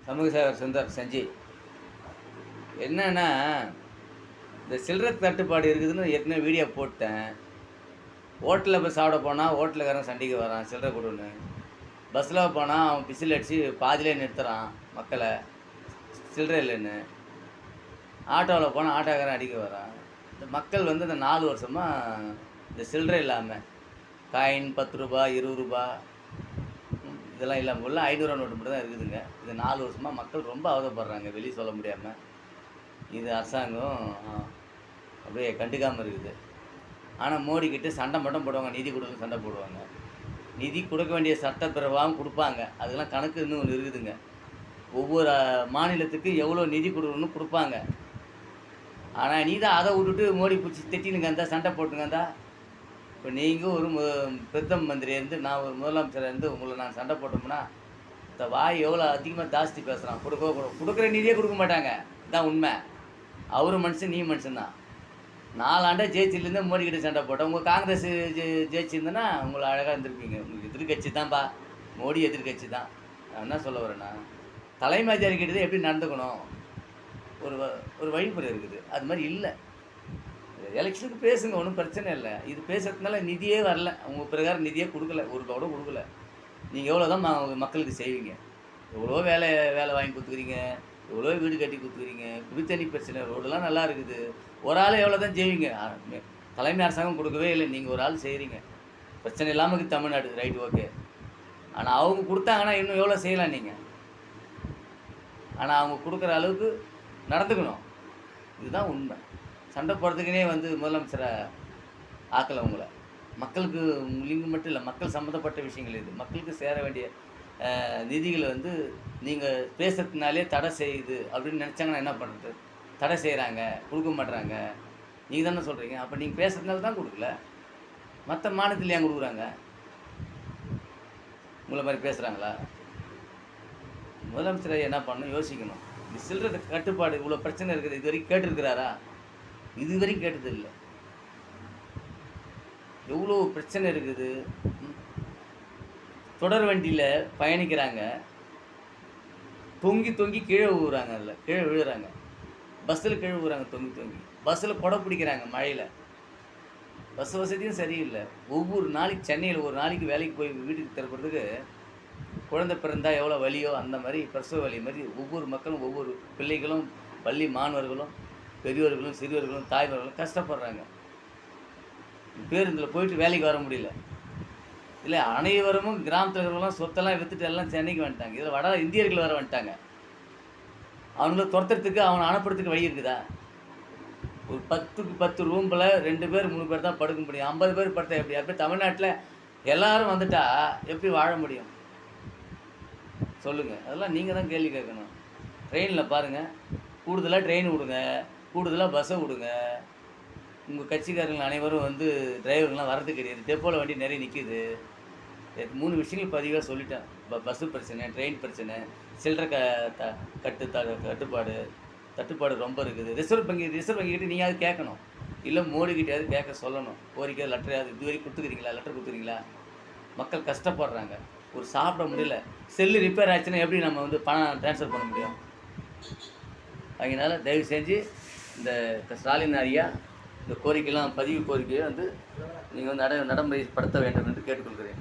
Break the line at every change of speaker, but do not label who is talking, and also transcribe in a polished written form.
சமூக சேவர் சுந்தர் செஞ்சி. என்னன்னா, இந்த சில்லறை தட்டுப்பாடு இருக்குதுன்னு ஏற்கனவே வீடியோ போட்டேன். ஹோட்டல்ல போய் சாப்பிட போனா, ஹோட்டலுக்காரன் சண்டைக்கு வரான் சில்லறை குடுன்னு. பஸ்ஸில போனா அவன் விசில் அடிச்சு பாதியிலே நிறுத்துறான் மக்கள, சில்லறை இல்லன்னு. ஆட்டோவில போனா ஆட்டோக்காரன் அடிக்க வரான். இந்த மக்கள் வந்து இந்த 4 வருஷமா இந்த சில்லறை இல்லாம, காயின் ரூ. 10 ரூ. 20 இதெல்லாம் இல்லாம உள்ள ரூ. 500 நோட்டு மட்டும் தான் இருக்குதுங்க. இது 4 வருஷமா மக்கள் ரொம்ப அவதைப்படுறாங்க, வெளிய சொல்ல முடியாம. இது அரசாங்கம் அப்படியே கண்டுக்காம இருக்குது. ஆனா மோடி கிட்ட சண்டை மட்டும் போடுவாங்க, நிதி கொடுக்கலன்னு சண்டை போடுவாங்க. நிதி கொடுக்க வேண்டிய சட்டப்பிரகாரம் குடுப்பாங்க. அதெல்லாம் கணக்கு இன்னும் ஒண்ணு இருக்குதுங்க. ஒவ்வொரு மாநிலத்துக்கு எவ்வளோ நிதி கொடுக்கணும்னு குடுப்பாங்க. ஆனா நீ தான் அத விட்டுட்டு மோடி புடிச்சு திட்டினுங்க இருந்தா, சண்டை போட்டுங்க இருந்தா, இப்போ நீங்க ஒரு பிரதம மந்திரியா இருந்து, நான் ஒரு முதலமைச்சரா இருந்து உங்கள நான் சண்டை போட்டோம்னா, இந்த வாய் எவ்வளோ அதிகமா ஜாஸ்தி பேசுறான். குடுக்குற நிதியே குடுக்க மாட்டாங்க. இதான் உண்மை. அவரு மனுஷன், நீ மனுஷன் தான். 4 ஆண்டா ஜெயிச்சிலேருந்து மோடி கிட்ட சண்டை போட்டோம். உங்க காங்கிரஸ் ஜெயிச்சிருந்தனா உங்கள அழகா இருந்திருப்பீங்க. உங்களுக்கு எதிர்க்கட்சி தான்ப்பா, மோடி எதிர்க்கட்சி தான். நான் என்ன சொல்ல வரேன்னா, தலைமை அதிகாரி கிட்ட எப்படி நடந்துக்கணும், ஒரு ஒரு வழிமுறை இருக்குது. அது மாதிரி இல்லை. எலெக்ஷனுக்கு பேசுங்க, ஒன்றும் பிரச்சனை இல்லை. இது பேசுறதுனால நிதியே வரல. அவங்க பிரகாரம் நிதியே கொடுக்கல, ஒரு ரூபா கூட கொடுக்கல. நீங்கள் எவ்வளோ தான் மக்களுக்கு செய்வீங்க? எவ்வளோ வேலை வாங்கி கொடுத்துக்கிறீங்க, எவ்வளோ வீடு கட்டி கொடுத்துக்கிறீங்க, குடித்தண்ணி பிரச்சனை, ரோடெல்லாம் நல்லா இருக்குது. ஒரு ஆள் எவ்வளோ தான் செய்வீங்க? தலைமை அரசாங்கம் கொடுக்கவே இல்லை, நீங்கள் ஒரு ஆள் செய்கிறீங்க. பிரச்சனை இல்லாமல் இருக்குது தமிழ்நாடு, ரைட், ஓகே. ஆனால் அவங்க கொடுத்தாங்கன்னா இன்னும் எவ்வளோ செய்யலாம் நீங்கள்? ஆனால் அவங்க கொடுக்குற அளவுக்கு நடந்துக்கணும். இதுதான் உண்மை. சண்டை போடுறதுக்குனே வந்து முதலமைச்சரை ஆக்கலை உங்களை. மக்களுக்கு உங்களுக்கு மட்டும் இல்லை, மக்கள் சம்மந்தப்பட்ட விஷயங்கள் இது. மக்களுக்கு சேர வேண்டிய நிதிகளை வந்து நீங்கள் பேசுறதுனாலே தடை செய்யுது அப்படின்னு நினச்சாங்கன்னா என்ன பண்ணுறது? தடை செய்கிறாங்க, கொடுக்க மாட்றாங்க. நீங்கள் தானே சொல்கிறீங்க. அப்போ நீங்கள் பேசுறதுனால தான் கொடுக்கல. மற்ற மாநிலத்தில் ஏன் கொடுக்குறாங்க? உங்களை மாதிரி பேசுகிறாங்களா? முதலமைச்சரை என்ன பண்ணணும் யோசிக்கணும். இந்த சில்லறை கட்டுப்பாடு இவ்வளோ பிரச்சனை இருக்குது, இது வரைக்கும் கேட்டிருக்கிறாரா? இது வரைக்கும் கேட்டதில்லை. எவ்வளோ பிரச்சனை இருக்குது. தொடர் வண்டியில் பயணிக்கிறாங்க, தொங்கி தொங்கி கீழே விழுறாங்க, அதில் கீழே விழுறாங்க. பஸ்ஸில் கீழே விழுறாங்க தொங்கி தொங்கி. பஸ்ஸில் கொடை பிடிக்கிறாங்க மழையில். பஸ் வசதியும் சரியில்லை. ஒவ்வொரு நாளைக்கு சென்னையில் ஒரு நாளைக்கு வேலைக்கு போய் வீட்டுக்கு திருப்புறதுக்கு குழந்தை பிறந்தா எவ்வளோ வலியோ அந்த மாதிரி பிரசவ வலி மாதிரி ஒவ்வொரு மக்களும், ஒவ்வொரு பிள்ளைகளும், பள்ளி மாணவர்களும், பெரியவர்களும், சிறியவர்களும், தாய்மார்களும் கஷ்டப்படுறாங்க. பேருந்தில் போயிட்டு வேலைக்கு வர முடியல. இல்லை, அனைவரும் கிராமத்தில் இருக்கிறவங்களாம் சொத்தெல்லாம் விற்றுட்டு எல்லாம் சென்னைக்கு வந்துட்டாங்க. இதில் வட இந்தியர்கள் வர வந்துட்டாங்க. அவங்கள துரத்துறதுக்கு, அவனை அனுப்புறதுக்கு வழி இருக்குதா? ஒரு 10க்கு 10 ரூமில் 2 பேர் 3 பேர் தான் படுக்க முடியும். 50 பேர் படுத்தா எப்படி? அப்போ தமிழ்நாட்டில் எல்லோரும் வந்துட்டா எப்படி வாழ முடியும் சொல்லுங்கள்? அதெல்லாம் நீங்கள் தான் கேள்வி கேட்கணும். ட்ரெயினில் பாருங்கள், கூடுதலாக ட்ரெயின் விடுங்க, கூடுதலாக பஸ்ஸை விடுங்க. உங்கள் கட்சிக்காரர்கள் அனைவரும் வந்து டிரைவர்கள்லாம் வரது கிடையாது. டெப்போவில் வண்டி நிறைய நிற்கிது. 3 விஷயங்கள் பதிவாக சொல்லிட்டேன். பஸ்ஸு பிரச்சனை, ட்ரெயின் பிரச்சனை, சில்லறை தட்டுப்பாடு ரொம்ப இருக்குது. ரிசர்வ் வங்கிக்கிட்ட நீயாவது கேட்கணும். இல்லை மோடிக்கிட்டையாவது கேட்க சொல்லணும். கோரிக்கை லெட்டரையாவது இதுவரைக்கும் கொடுத்துக்கிறீங்களா? லெட்டர் கொடுத்துக்கிறீங்களா? மக்கள் கஷ்டப்படுறாங்க. ஒரு சாப்பிட முடியல. செல்லு ரிப்பேர் ஆச்சுன்னா எப்படி நம்ம வந்து பணம் ட்ரான்ஸ்ஃபர் பண்ண முடியும்? அதனால் தயவு செஞ்சு இந்த ஸ்டாலின் ஐயா இந்த கோரிக்கைலாம், பதிவு கோரிக்கையை வந்து நீங்கள் வந்து நடைமுறைப்படுத்த வேண்டும் என்று கேட்டுக்கொள்கிறேன்.